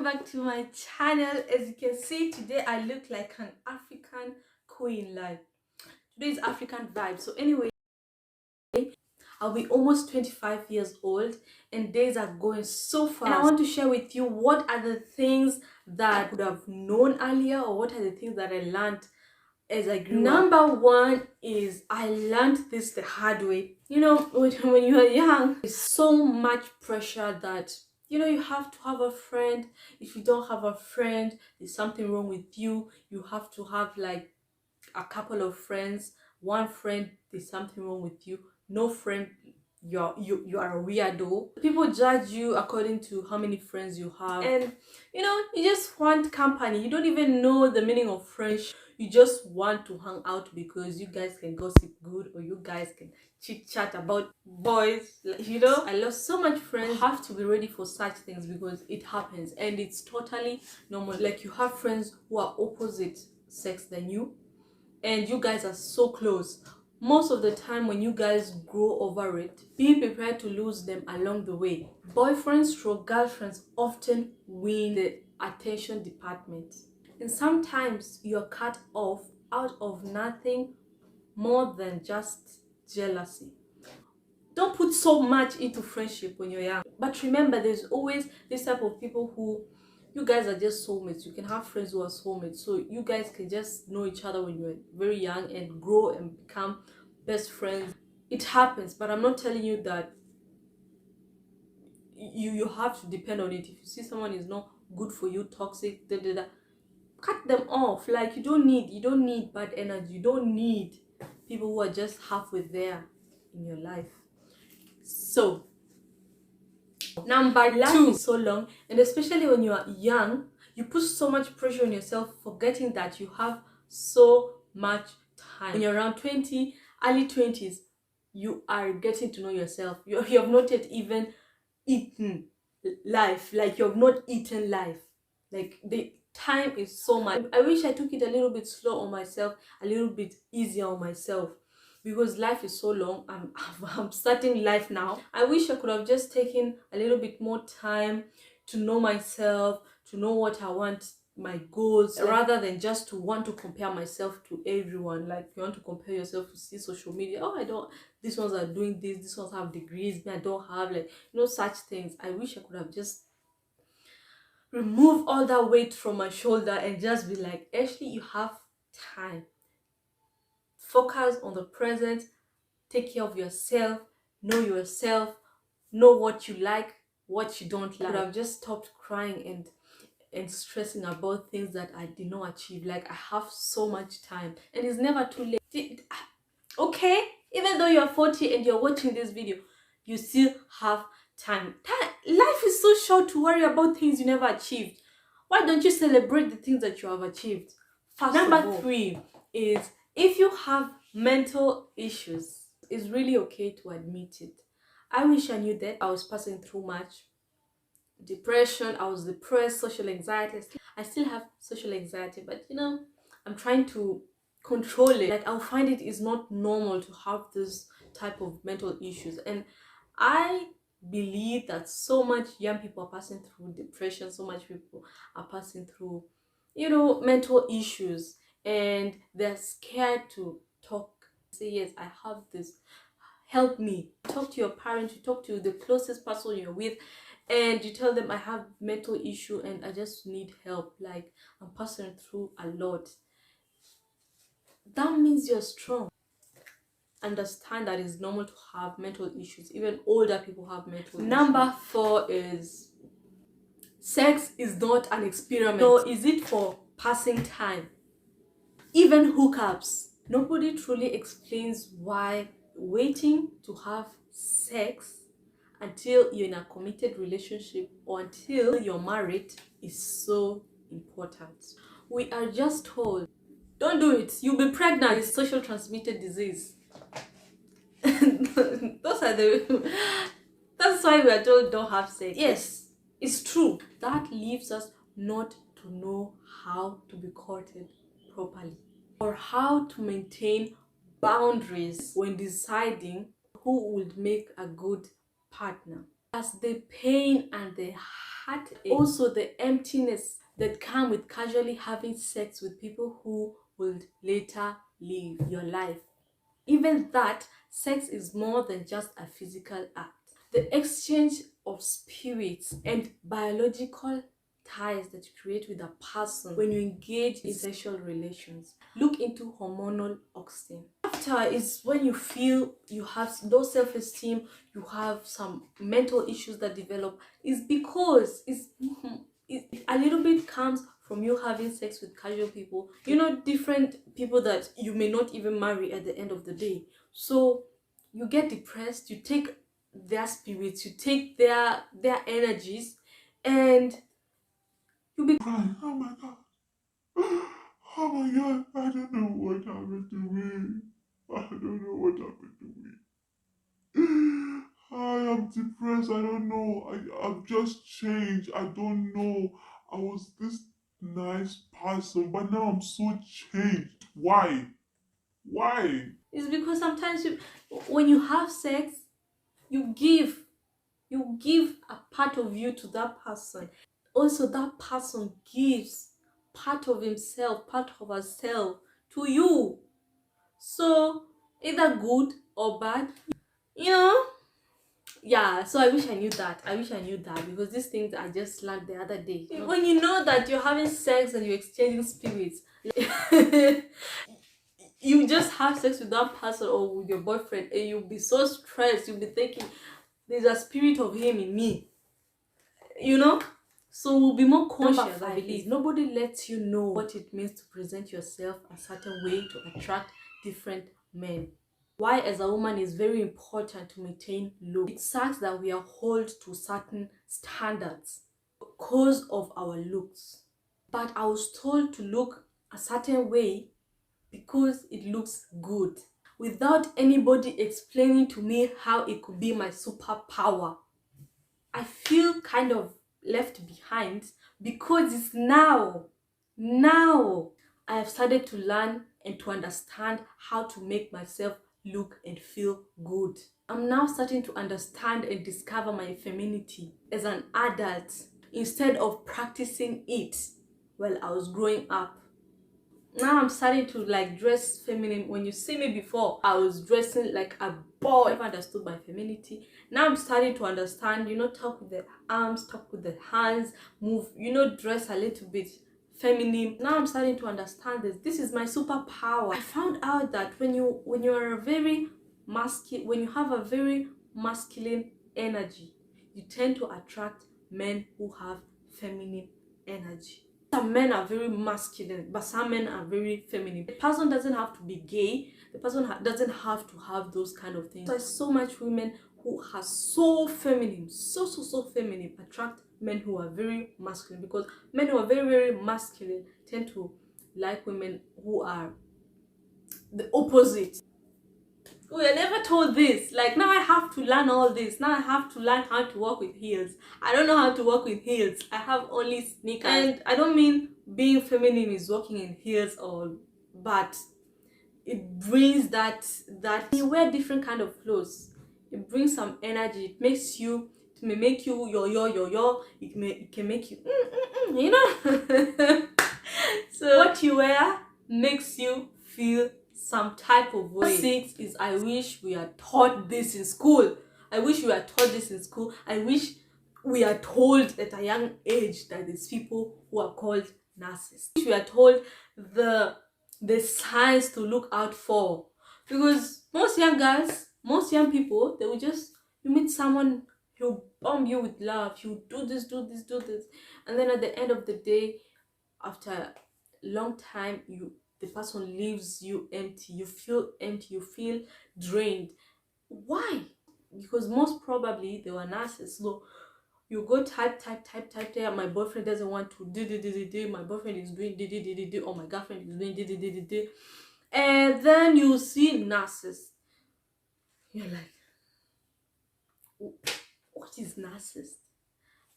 back to my channel. As you can see, today I look like an African queen. Like, today's African vibe. So anyway, I'll be almost 25 years old and days are going so fast. And I want to share with you what are the things that I could have known earlier, or what are the things that I learned as I grew up. Number one is I learned this the hard way. You know, when you are young, there's so much pressure that, you know, you have to have a friend. If you don't have a friend, there's something wrong with you. You have to have like a couple of friends. One friend, there's something wrong with you. No friend, you are a weirdo. People judge you according to how many friends you have, and you know, you just want company. You don't even know the meaning of friendship. You just want to hang out because you guys can gossip good, or you guys can chit chat about boys. Like, you know, I lost so much friends. You have to be ready for such things because it happens and it's totally normal. Like, you have friends who are opposite sex than you, and you guys are so close. Most of the time when you guys grow over it, be prepared to lose them along the way. Boyfriends stroke girlfriends often win the attention department, and sometimes you're cut off out of nothing more than just jealousy. Don't put so much into friendship when you're young, but remember, there's always this type of people who, you guys are just soulmates. You can have friends who are soulmates, so you guys can just know each other when you're very young and grow and become best friends. It happens, but I'm not telling you that you have to depend on it. If you see someone is not good for you, toxic, cut them off. Like, you don't need bad energy. You don't need people who are just halfway there in your life. So number two, is so long, and especially when you are young, you put so much pressure on yourself, forgetting that you have so much time. When you're around 20, early 20s, you are getting to know yourself. You have not yet even eaten life. Like, you have not eaten life. Like, the time is so much. I wish I took it a little bit slow on myself, a little bit easier on myself, because life is so long. I'm starting life now. I wish I could have just taken a little bit more time to know myself, to know what I want, my goals, rather than just to want to compare myself to everyone. Like, you want to compare yourself to see social media. Oh, I don't, these ones are doing this, these ones have degrees, me, I don't have, like, you know, such things. I wish I could have just remove all that weight from my shoulder and just be like, Ashley, you have time. Focus on the present. Take care of yourself. Know what you like, what you don't like. I could have just stopped crying and stressing about things that I did not achieve. Like, I have so much time, and it's never too late. Okay, even though you're 40 and you're watching this video, you still have time. Life is so short to worry about things you never achieved. Why don't you celebrate the things that you have achieved? Number three is, if you have mental issues, it's really okay to admit it. I wish I knew that. I was passing through much depression. I was depressed, social anxiety. I still have social anxiety, but you know, I'm trying to control it. Like, I'll find it is not normal to have this type of mental issues, and I believe that so much young people are passing through depression. So much people are passing through, you know, mental issues, and they're scared to talk. Say, yes, I have this, help me. Talk to your parents, you talk to the closest person you're with, and you tell them, I have mental issue and I just need help. Like, I'm passing through a lot. That means you're strong. Understand that it's normal to have mental issues. Even older people have mental issues. Number four is, sex is not an experiment. No, is it for passing time? Even hookups. Nobody truly explains why waiting to have sex until you're in a committed relationship or until you're married is so important. We are just told, don't do it, you'll be pregnant. It's social transmitted disease. Those are the that's why we are told don't have sex. Yes, it's true. That leaves us not to know how to be courted properly, or how to maintain boundaries when deciding who would make a good partner. as the pain and the heartache, also the emptiness that come with casually having sex with people who will later leave your life. Even that, sex is more than just a physical act. The exchange of spirits and biological ties that you create with a person when you engage in sexual relations. Look into hormonal oxytocin. After is when you feel you have low self-esteem, you have some mental issues that develop, is because it a little bit comes from you having sex with casual people, different people that you may not even marry at the end of the day. So you get depressed, you take their spirits, you take their energies, and you be crying. Oh my god. Oh my god, I don't know what happened to me. I don't know what happened to me. I am depressed. I don't know. I've just changed. I don't know. I was this nice person, but now I'm so changed. Why? Why? It's because sometimes when you have sex, you give a part of you to that person. Also, that person gives part of himself, part of herself to you. So either good or bad, you know. Yeah, so I wish I knew that. I wish I knew that, because these things I just learned the other day. When you know that you're having sex and you're exchanging spirits, you just have sex with that person or with your boyfriend, and you'll be so stressed. You'll be thinking, there's a spirit of him in me, you know. So we'll be more conscious. I believe nobody lets you know what it means to present yourself a certain way to attract different men. Why as a woman is very important to maintain look. It sucks that we are held to certain standards because of our looks. But I was told to look a certain way because it looks good, without anybody explaining to me how it could be my superpower. I feel kind of left behind, because it's now I have started to learn and to understand how to make myself look and feel good. I'm now starting to understand and discover my femininity as an adult, instead of practicing it while I was growing up. Now I'm starting to like dress feminine. When you see me before, I was dressing like a boy. I never understood my femininity. Now I'm starting to understand, talk with the arms, talk with the hands, move, dress a little bit feminine. Now I'm starting to understand this. This is my superpower. I found out that when you are a very masculine, when you have a very masculine energy, you tend to attract men who have feminine energy. Some men are very masculine, but some men are very feminine. The person doesn't have to be gay. The person doesn't have to have those kind of things. There's so much women who are so feminine, so feminine, attract men who are very masculine, because men who are very masculine tend to like women who are the opposite. We were never told this. Like, now I have to learn all this. Now I have to learn how to walk with heels. I don't know how to walk with heels. I have only sneakers. And I don't mean being feminine is walking in heels, but it brings that you wear different kind of clothes. It brings some energy. It may make you yo. It can make you you know. So what you wear makes you feel some type of way. 6 is, I wish we are taught this in school. I wish we are taught this in school. I wish we are told at a young age that there's people who are called narcissists. I wish we are told the signs to look out for, because most young girls, most young people, they will just, you meet someone, he'll bomb you with love, he'll do this, and then at the end of the day, after a long time, the person leaves you empty. You feel empty, you feel drained. Why? Because most probably they were narcissists. So you go type there, my boyfriend doesn't want to do, my boyfriend is doing do, or my girlfriend is doing do, and then you see narcissist. You're like, what is narcissist?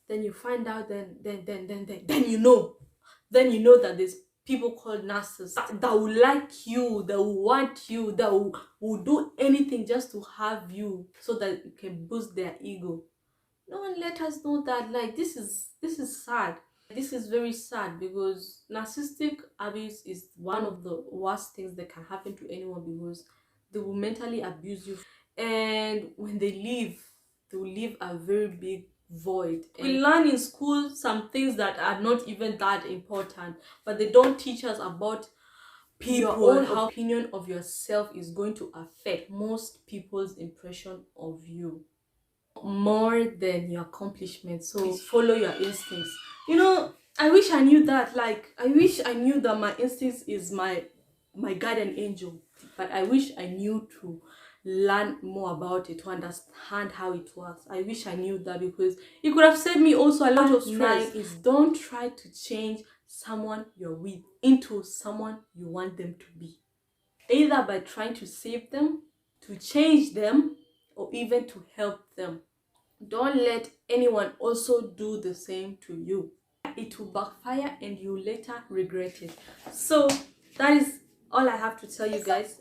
Then you find out, then you know that there's people called narcissists that will like you, that will want you, that will do anything just to have you, so that you can boost their ego. No one let us know that. Like, this is sad. This is very sad because narcissistic abuse is one of the worst things that can happen to anyone, because they will mentally abuse you, and when they leave, they will leave a very big void. We learn in school some things that are not even that important, but they don't teach us about people. Your own opinion of yourself is going to affect most people's impression of you more than your accomplishments. So follow your instincts. You know, I wish I knew that. Like, I wish I knew that my instincts is my guardian angel. But I wish I knew to learn more about it, to understand how it works. I wish I knew that, because it could have saved me also a lot of stress. Is don't try to change someone you're with into someone you want them to be, either by trying to save them, to change them, or even to help them. Don't let anyone also do the same to you. It will backfire and you later regret it. So that is all I have to tell you guys.